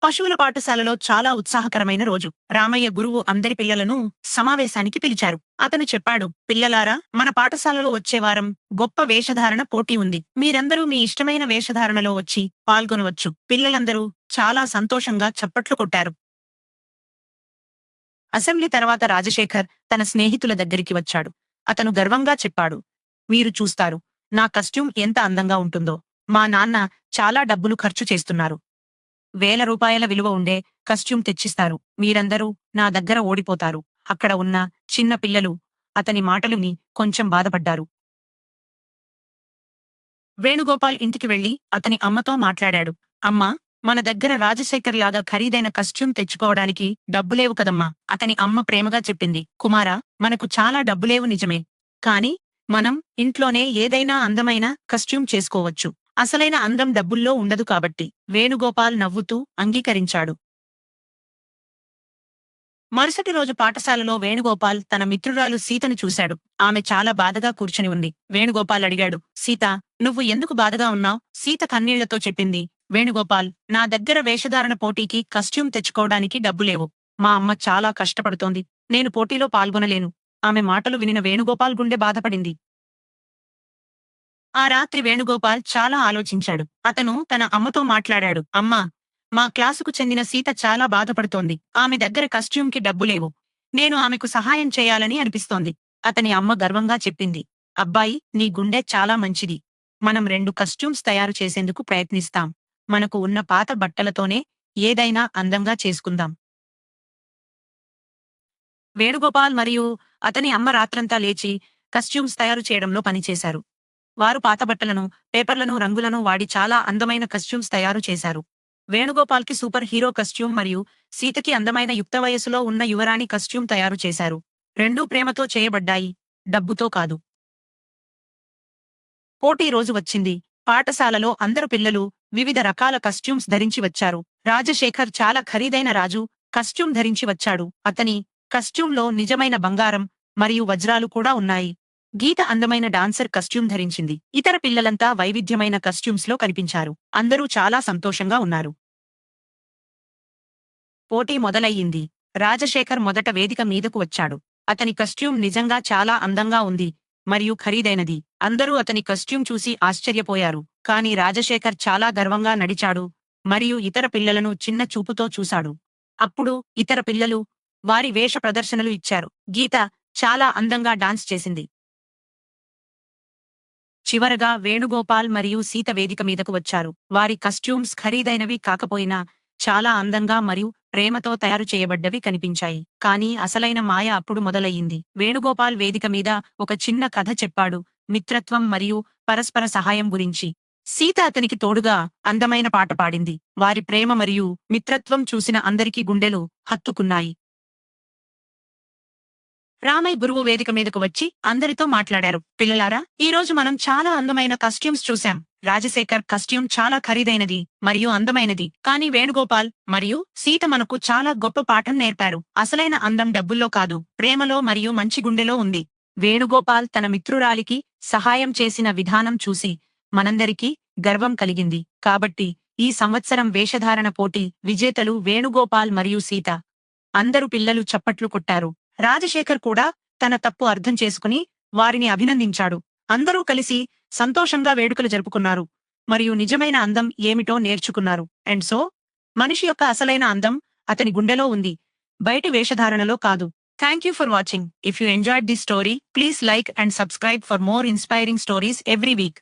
పశువుల పాఠశాలలో చాలా ఉత్సాహకరమైన రోజు. రామయ్య గురువు అందరి పిల్లలను సమావేశానికి పిలిచారు. అతను చెప్పాడు, పిల్లలారా, మన పాఠశాలలో వచ్చే వారం గొప్ప వేషధారణ పోటీ ఉంది. మీరందరూ మీ ఇష్టమైన వేషధారణలో వచ్చి పాల్గొనవచ్చు. పిల్లలందరూ చాలా సంతోషంగా చప్పట్లు కొట్టారు. అసెంబ్లీ తర్వాత రాజశేఖర్ తన స్నేహితుల దగ్గరికి వచ్చాడు. అతను గర్వంగా చెప్పాడు, మీరు చూస్తారు, నా కస్ట్యూమ్ ఎంత అందంగా ఉంటుందో. మా నాన్న చాలా డబ్బులు ఖర్చు చేస్తున్నారు. వేల రూపాయల విలువ ఉండే కస్ట్యూమ్ తెచ్చిస్తారు. మీరందరూ నా దగ్గర ఓడిపోతారు. అక్కడ ఉన్న చిన్న పిల్లలు అతని మాటలు విని కొంచెం బాధపడ్డారు. వేణుగోపాల్ ఇంటికి వెళ్లి అతని అమ్మతో మాట్లాడాడు. అమ్మా, మన దగ్గర రాజశేఖర్ లాగా ఖరీదైన కస్ట్యూమ్ తెచ్చుకోవడానికి డబ్బులేవు కదమ్మా. అతని అమ్మ ప్రేమగా చెప్పింది, కుమారా, మనకు చాలా డబ్బులేవు నిజమే. కాని మనం ఇంట్లోనే ఏదైనా అందమైన కస్ట్యూమ్ చేసుకోవచ్చు. అసలైన అందం డబ్బుల్లో ఉండదు కాబట్టి. వేణుగోపాల్ నవ్వుతూ అంగీకరించాడు. మరుసటి రోజు పాఠశాలలో వేణుగోపాల్ తన మిత్రురాలు సీతను చూశాడు. ఆమె చాలా బాధగా కూర్చుని ఉంది. వేణుగోపాల్ అడిగాడు, సీత, నువ్వు ఎందుకు బాధగా ఉన్నావ్? సీత కన్నీళ్లతో చెప్పింది, వేణుగోపాల్, నా దగ్గర వేషధారణ పోటీకి కస్ట్యూమ్ తెచ్చుకోవడానికి డబ్బులేవు. మా అమ్మ చాలా కష్టపడుతోంది. నేను పోటీలో పాల్గొనలేను. ఆమె మాటలు వినిన వేణుగోపాల్ గుండె బాధపడింది. ఆ రాత్రి వేణుగోపాల్ చాలా ఆలోచించాడు. అతను తన అమ్మతో మాట్లాడాడు. అమ్మా, మా క్లాసుకు చెందిన సీత చాలా బాధపడుతోంది. ఆమె దగ్గర కస్ట్యూమ్‌కి డబ్బులేవు. నేను ఆమెకు సహాయం చేయాలని అనిపిస్తోంది. అతని అమ్మ గర్వంగా చెప్పింది. అబ్బాయి, నీ గుండె చాలా మంచిది. మనం 2 కస్ట్యూమ్స్ తయారు చేసేందుకు ప్రయత్నిస్తాం. మనకు ఉన్న పాత బట్టలతోనే ఏదైనా అందంగా చేసుకుందాం. వేణుగోపాల్ మరియు అతని అమ్మ రాత్రంతా లేచి కస్ట్యూమ్స్ తయారు చేయడంలో పనిచేశారు. వారు పాత బట్టలను, పేపర్లను, రంగులను వాడి చాలా అందమైన కస్ట్యూమ్స్ తయారు చేశారు. వేణుగోపాల్‌కి సూపర్ హీరో కస్ట్యూమ్ మరియు సీతకి అందమైన యుక్త వయస్సులో ఉన్న యువరాణి కస్ట్యూమ్ తయారు చేశారు. రెండూ ప్రేమతో చేయబడ్డాయి, డబ్బుతో కాదు. పోటీ రోజు వచ్చింది. పాఠశాలలో అందరు పిల్లలు వివిధ రకాల కస్ట్యూమ్స్ ధరించి వచ్చారు. రాజశేఖర్ చాలా ఖరీదైన రాజు కస్ట్యూమ్ ధరించి వచ్చాడు. అతని కస్ట్యూమ్‌లో నిజమైన బంగారం మరియు వజ్రాలు కూడా ఉన్నాయి. గీత అందమైన డాన్సర్ కస్ట్యూమ్ ధరించింది. ఇతర పిల్లలంతా వైవిధ్యమైన కస్ట్యూమ్స్‌లో కనిపించారు. అందరూ చాలా సంతోషంగా ఉన్నారు. పోటీ మొదలయ్యింది. రాజశేఖర్ మొదట వేదిక మీదకు వచ్చాడు. అతని కస్ట్యూమ్ నిజంగా చాలా అందంగా ఉంది మరియు ఖరీదైనది. అందరూ అతని కస్ట్యూమ్ చూసి ఆశ్చర్యపోయారు. కానీ రాజశేఖర్ చాలా గర్వంగా నడిచాడు మరియు ఇతర పిల్లలను చిన్న చూపుతో చూశాడు. అప్పుడు ఇతర పిల్లలు వారి వేష ప్రదర్శనలు ఇచ్చారు. గీత చాలా అందంగా డాన్స్ చేసింది. చివరగా వేణుగోపాల్ మరియు సీత వేదిక మీదకు వచ్చారు. వారి కస్ట్యూమ్స్ ఖరీదైనవి కాకపోయినా చాలా అందంగా మరియు ప్రేమతో తయారు చేయబడ్డవి కనిపించాయి. కానీ అసలైన మాయ అప్పుడు మొదలయ్యింది. వేణుగోపాల్ వేదిక మీద ఒక చిన్న కథ చెప్పాడు, మిత్రత్వం మరియు పరస్పర సహాయం గురించి. సీత అతనికి తోడుగా అందమైన పాట పాడింది. వారి ప్రేమ మరియు మిత్రత్వం చూసిన అందరికీ గుండెలు హత్తుకున్నాయి. రామయ్య గురువు వేదిక మీదకు వచ్చి అందరితో మాట్లాడారు. పిల్లలారా, ఈ రోజు మనం చాలా అందమైన కస్ట్యూమ్స్ చూశాం. రాజశేఖర్ కస్ట్యూమ్ చాలా ఖరీదైనది మరియు అందమైనది. కానీ వేణుగోపాల్ మరియు సీత మనకు చాలా గొప్ప పాఠం నేర్పారు. అసలైన అందం డబ్బుల్లో కాదు, ప్రేమలో మరియు మంచి గుండెలో ఉంది. వేణుగోపాల్ తన మిత్రురాలికి సహాయం చేసిన విధానం చూసి మనందరికీ గర్వం కలిగింది. కాబట్టి ఈ సంవత్సరం వేషధారణ పోటీ విజేతలు వేణుగోపాల్ మరియు సీత. అందరు పిల్లలు చప్పట్లు కొట్టారు. రాజశేఖర్ కూడా తన తప్పు అర్థం చేసుకుని వారిని అభినందించాడు. అందరూ కలిసి సంతోషంగా వేడుకలు జరుపుకున్నారు మరియు నిజమైన అందం ఏమిటో నేర్చుకున్నారు. అండ్ సో, మనిషి యొక్క అసలైన అందం అతని గుండెలో ఉంది, బయటి వేషధారణలో కాదు. Thank you for watching. If you enjoyed this story, please like and subscribe for more inspiring stories every week.